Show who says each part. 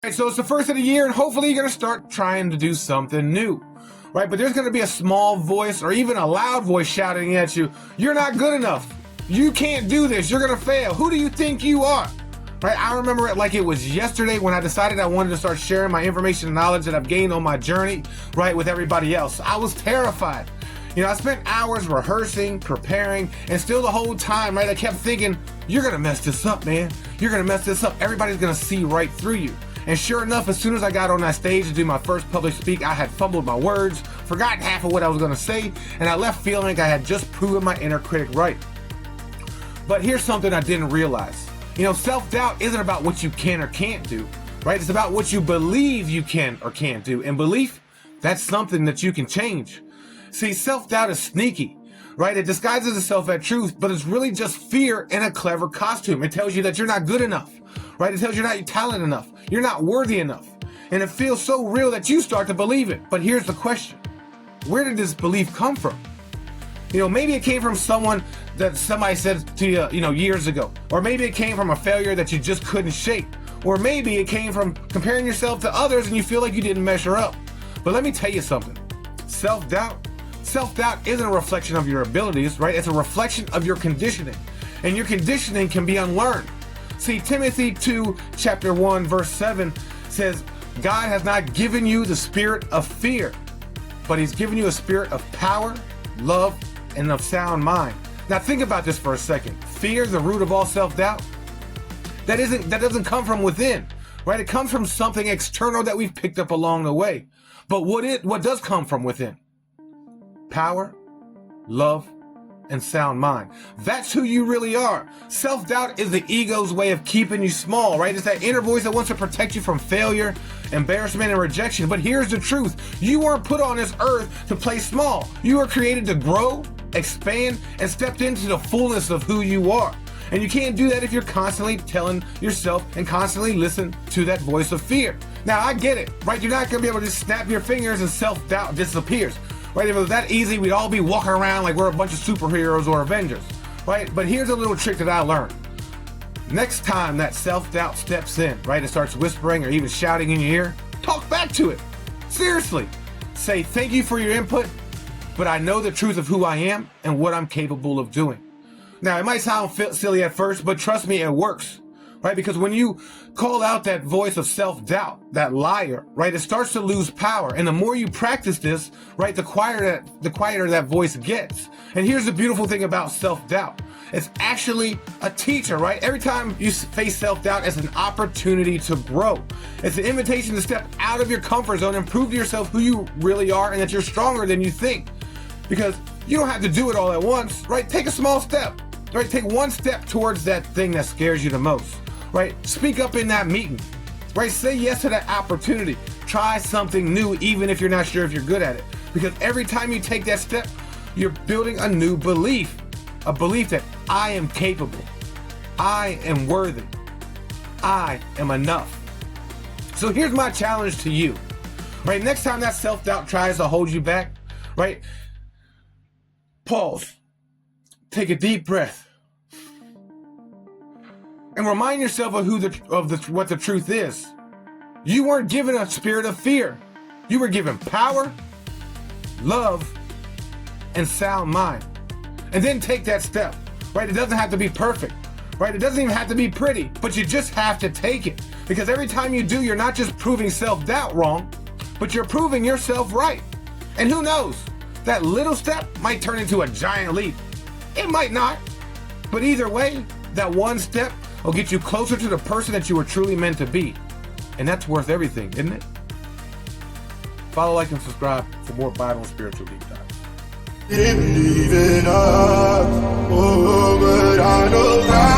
Speaker 1: Right, so it's the first of the year, and hopefully you're going to start trying to do something new, right? But there's going to be a small voice or even a loud voice shouting at you, you're not good enough. You can't do this. You're going to fail. Who do you think you are? Right? I remember it like it was yesterday when I decided I wanted to start sharing my information and knowledge that I've gained on my journey, right, with everybody else. I was terrified. You know, I spent hours rehearsing, preparing, and still the whole time, right, I kept thinking, you're going to mess this up, man. You're going to mess this up. Everybody's going to see right through you. And sure enough, as soon as I got on that stage to do my first public speak, I had fumbled my words, forgotten half of what I was going to say, and I left feeling like I had just proven my inner critic right. But here's something I didn't realize. You know, self-doubt isn't about what you can or can't do, right? It's about what you believe you can or can't do. And belief, that's something that you can change. See, self-doubt is sneaky, right? It disguises itself as truth, but it's really just fear in a clever costume. It tells you that you're not good enough, right? It tells you you're not talented enough. You're not worthy enough. And it feels so real that you start to believe it. But here's the question. Where did this belief come from? You know, maybe it came from someone that somebody said to you, you know, years ago. Or maybe it came from a failure that you just couldn't shake. Or maybe it came from comparing yourself to others and you feel like you didn't measure up. But let me tell you something. Self-doubt isn't a reflection of your abilities, right? It's a reflection of your conditioning. And your conditioning can be unlearned. See, Timothy 2, chapter 1, verse 7 says, God has not given you the spirit of fear, but he's given you a spirit of power, love, and of sound mind. Now think about this for a second. Fear is the root of all self-doubt. That doesn't come from within, right? It comes from something external that we've picked up along the way. But what does come from within? Power, love, and sound mind. That's who you really are. Self-doubt is the ego's way of keeping you small, right? It's that inner voice that wants to protect you from failure, embarrassment, and rejection. But here's the truth. You weren't put on this earth to play small. You were created to grow, expand, and step into the fullness of who you are. And you can't do that if you're constantly telling yourself and constantly listen to that voice of fear. Now, I get it, right? You're not going to be able to just snap your fingers and self-doubt disappears. Right, if it was that easy, we'd all be walking around like we're a bunch of superheroes or Avengers, right? But here's a little trick that I learned. Next time that self-doubt steps in, right, it starts whispering or even shouting in your ear, talk back to it. Seriously. Say, thank you for your input, but I know the truth of who I am and what I'm capable of doing. Now, it might sound silly at first, but trust me, it works. Right? Because when you call out that voice of self-doubt, that liar, right, it starts to lose power. And the more you practice this, right, the quieter that voice gets. And here's the beautiful thing about self-doubt. It's actually a teacher, right? Every time you face self-doubt, it's an opportunity to grow. It's an invitation to step out of your comfort zone and prove to yourself who you really are and that you're stronger than you think. Because you don't have to do it all at once, right? Take a small step, right? Take one step towards that thing that scares you the most. Right? Speak up in that meeting, right? Say yes to that opportunity. Try something new, even if you're not sure if you're good at it. Because every time you take that step, you're building a new belief, a belief that I am capable, I am worthy, I am enough. So here's my challenge to you, right? Next time that self-doubt tries to hold you back, right? Pause, take a deep breath, and remind yourself of what the truth is. You weren't given a spirit of fear. You were given power, love, and sound mind. And then take that step, right? It doesn't have to be perfect, right? It doesn't even have to be pretty, but you just have to take it. Because every time you do, you're not just proving self-doubt wrong, but you're proving yourself right. And who knows? That little step might turn into a giant leap. It might not. But either way, that one step will get you closer to the person that you were truly meant to be. And that's worth everything, isn't it? Follow, like, and subscribe for more Bible and spiritual deep dives.
Speaker 2: Believe in us, oh, but I know that